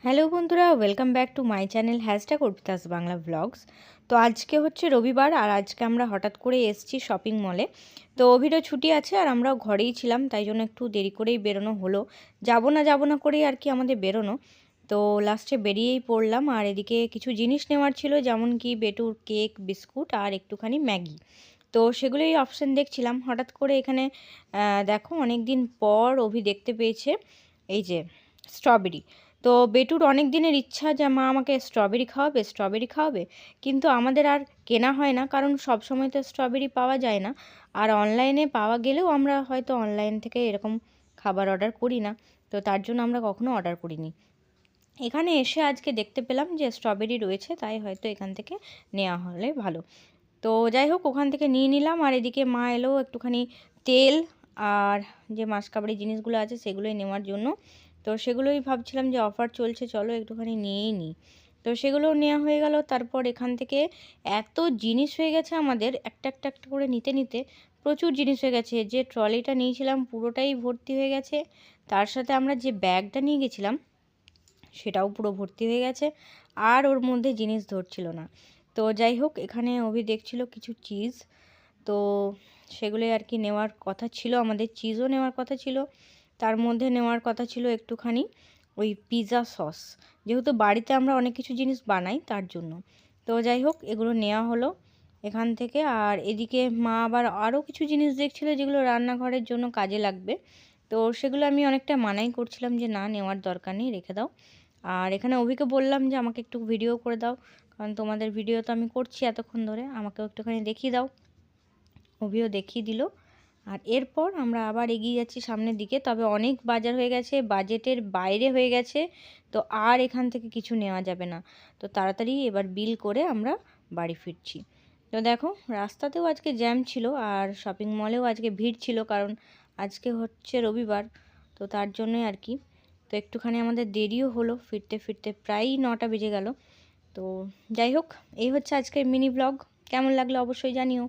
Hello বন্ধুরা, welcome back to my channel hashtag Arpita's Bangla vlogs. তো আজকে হচ্ছে রবিবার, আর আজকে আমরা হঠাৎ করে এসেছি শপিং মলে। তো অভিরও ছুটি আছে আর আমরাও ঘরেই ছিলাম, তাই জন্য একটু দেরি করেই বেরোনো হলো। যাব না করেই আর কি আমাদের বেরোনো। তো লাস্টে বেরিয়েই পড়লাম। আর এদিকে কিছু জিনিস নেওয়ার ছিল, যেমন কি বেটুর কেক, বিস্কুট আর একটুখানি ম্যাগি। তো সেগুলোই অপশান দেখছিলাম। হঠাৎ করে এখানে দেখো, অনেক দিন পর অভি দেখতে পেয়েছে এই যে স্ট্রবেরি। তো বেটুর অনেক দিনের ইচ্ছা যে মা আমাকে স্ট্রবেরি খাওয়াবে, কিন্তু আমাদের আর কেনা হয় না, কারণ সব সময় তো স্ট্রবেরি পাওয়া যায় না। আর অনলাইনে পাওয়া গেলেও আমরা হয়তো অনলাইন থেকে এরকম খাবার অর্ডার করি না, তো তার জন্য আমরা কখনো অর্ডার করিনি। এখানে এসে আজকে দেখতে পেলাম যে স্ট্রবেরি রয়েছে, তাই হয়তো এখান থেকে নেওয়া হলে ভালো। তো যাই হোক, ওখান থেকে নিয়ে নিলাম। আর এদিকে মা এলো একটুখানি তেল আর যে মাসকাবারি জিনিসগুলো আছে সেগুলোই নেওয়ার জন্য। তো সেগুলোই ভাবছিলাম যে অফার চলছে, চলো একটুখানি নিয়েই নিই। তো সেগুলোও নেওয়া হয়ে গেল। তারপর এখান থেকে এত জিনিস হয়ে গেছে আমাদের, একটা একটা একটা করে নিতে নিতে প্রচুর জিনিস হয়ে গেছে। যে ট্রলিটা নিয়েছিলাম পুরোটাই ভর্তি হয়ে গেছে, তার সাথে আমরা যে ব্যাগটা নিয়ে গেছিলাম সেটাও পুরো ভর্তি হয়ে গেছে, আর ওর মধ্যে জিনিস ধরছিল না। তো যাই হোক, এখানে অভি দেখছিল কিছু চিজ, তো সেগুলোই আর কি নেওয়ার কথা ছিল। আমাদের চিজও নেওয়ার কথা ছিল, তার মধ্যে নেওয়ার কথা ছিল একটুখানি ওই পিৎজা সস, যেহেতু বাড়িতে আমরা অনেক কিছু জিনিস বানাই তার জন্য। তো যাই হোক, এগুলো নেওয়া হলো এখান থেকে। আর এদিকে মা আবার আরও কিছু জিনিস দেখছিল যেগুলো রান্নাঘরের জন্য কাজে লাগবে। তো সেগুলো আমি অনেকটা মানাই করছিলাম যে না, নেওয়ার দরকার নেই, রেখে দাও। আর এখানে অভিকে বললাম যে আমাকে একটু ভিডিও করে দাও, কারণ তোমাদের ভিডিও তো আমি করছি এতক্ষণ ধরে, আমাকেও একটুখানি দেখিয়ে দাও। অভিও দেখিয়ে দিল। আর এরপর আমরা আবার এগিয়ে যাচ্ছি সামনের দিকে, তবে অনেক বাজার হয়ে গেছে, বাজেটের বাইরে হয়ে গেছে। তো আর এখান থেকে কিছু নেওয়া যাবে না। তো তাড়াতাড়ি এবার বিল করে আমরা বাড়ি ফিরছি। তো দেখো, রাস্তাতেও আজকে জ্যাম ছিল, আর শপিং মলেও আজকে ভিড় ছিল, কারণ আজকে হচ্ছে রবিবার। তো তার জন্যই আর কি। তো একটুখানি আমাদের দেরিও হলো, ফিরতে ফিরতে প্রায়ই 9টা বেজে গেল। তো যাই হোক, এই হচ্ছে আজকের মিনি ব্লগ। কেমন লাগলো অবশ্যই জানিও।